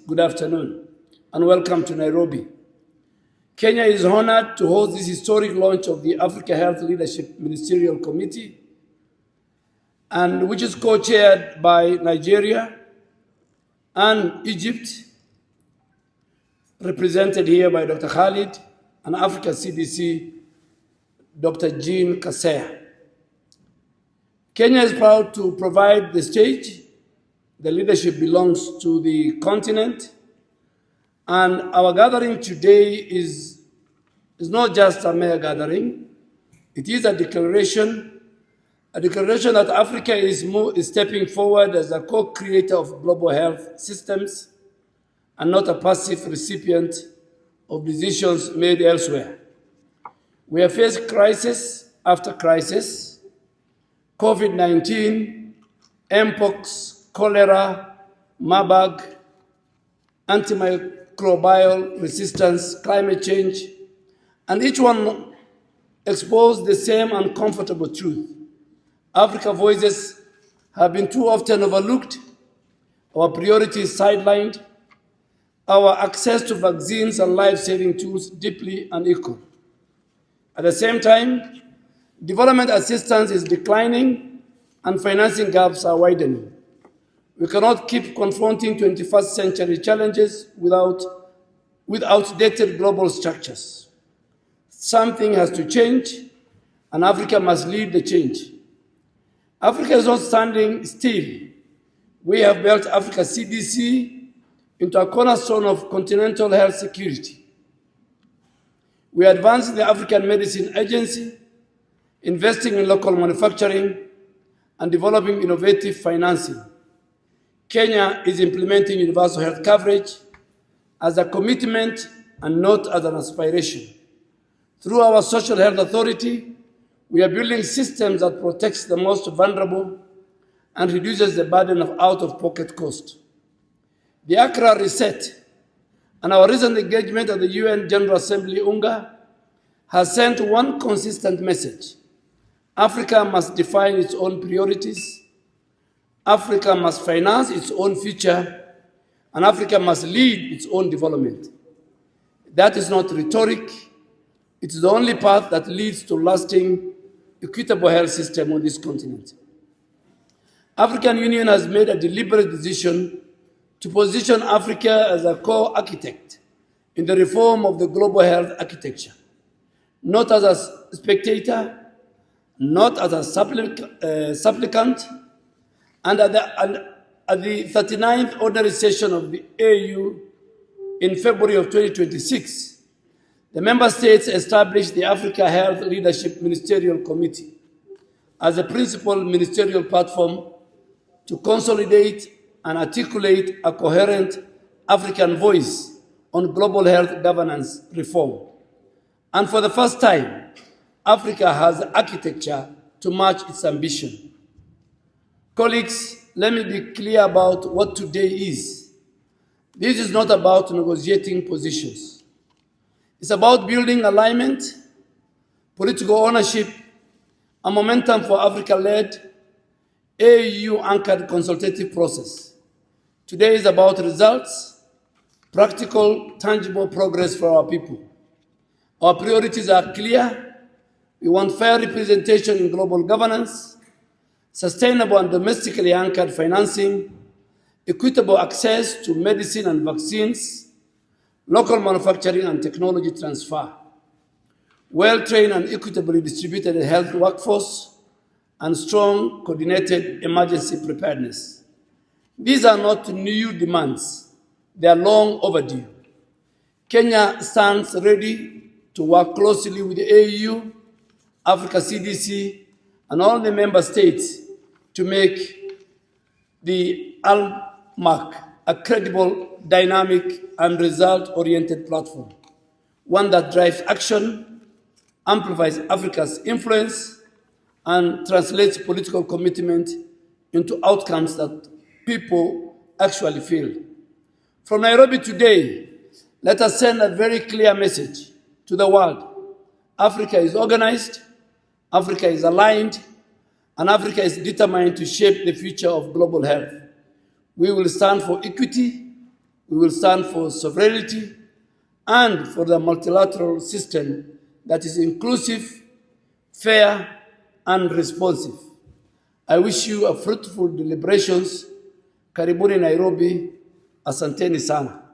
good afternoon, and welcome to Nairobi. Kenya is honored to host this historic launch of the Africa Health Leadership Ministerial Committee, and which is co-chaired by Nigeria and Egypt, represented here by Dr. Khalid, and Africa CDC, Dr. Jean Kaseya. Kenya is proud to provide the stage. The leadership belongs to the continent, and our gathering today is not just a mere gathering. It is a declaration that Africa is stepping forward as a co-creator of global health systems and not a passive recipient of decisions made elsewhere. We have faced crisis after crisis: COVID-19, Mpox, cholera, Marburg, antimicrobial resistance, climate change, and each one exposed the same uncomfortable truth. Africa's voices have been too often overlooked, our priorities sidelined, our access to vaccines and life-saving tools deeply unequal. At the same time, development assistance is declining and financing gaps are widening. We cannot keep confronting 21st century challenges with outdated global structures. Something has to change, and Africa must lead the change. Africa is not standing still. We have built Africa CDC into a cornerstone of continental health security. We are advancing the African Medicine Agency, investing in local manufacturing, and developing innovative financing. Kenya is implementing universal health coverage as a commitment and not as an aspiration. Through our Social Health Authority, we are building systems that protects the most vulnerable and reduces the burden of out-of-pocket cost. The Accra Reset and our recent engagement at the UN General Assembly, UNGA, has sent one consistent message: Africa must define its own priorities, Africa must finance its own future, and Africa must lead its own development. That is not rhetoric. It is the only path that leads to lasting, equitable health system on this continent. African Union has made a deliberate decision to position Africa as a co-architect in the reform of the global health architecture, not as a spectator, not as a supplicant, and at the 39th ordinary session of the AU in February of 2026, the member states established the Africa Health Leadership Ministerial Committee as a principal ministerial platform to consolidate and articulate a coherent African voice on global health governance reform. And for the first time, Africa has the architecture to match its ambition. Colleagues, let me be clear about what today is. This is not about negotiating positions. It's about building alignment, political ownership, and momentum for Africa-led, AU-anchored consultative process. Today is about results, practical, tangible progress for our people. Our priorities are clear. We want fair representation in global governance, sustainable and domestically anchored financing, equitable access to medicine and vaccines, local manufacturing and technology transfer, well-trained and equitably distributed health workforce, and strong, coordinated emergency preparedness. These are not new demands. They are long overdue. Kenya stands ready to work closely with the AU, Africa CDC, and all the member states to make the ALMAC a credible, dynamic, and result-oriented platform, one that drives action, amplifies Africa's influence, and translates political commitment into outcomes that people actually feel. From Nairobi today, let us send a very clear message to the world. Africa is organized, Africa is aligned, and Africa is determined to shape the future of global health. We will stand for equity, We will stand for sovereignty and for the multilateral system that is inclusive, fair, and responsive. I wish you a fruitful deliberations. Karibuni Nairobi. Asanteni sana.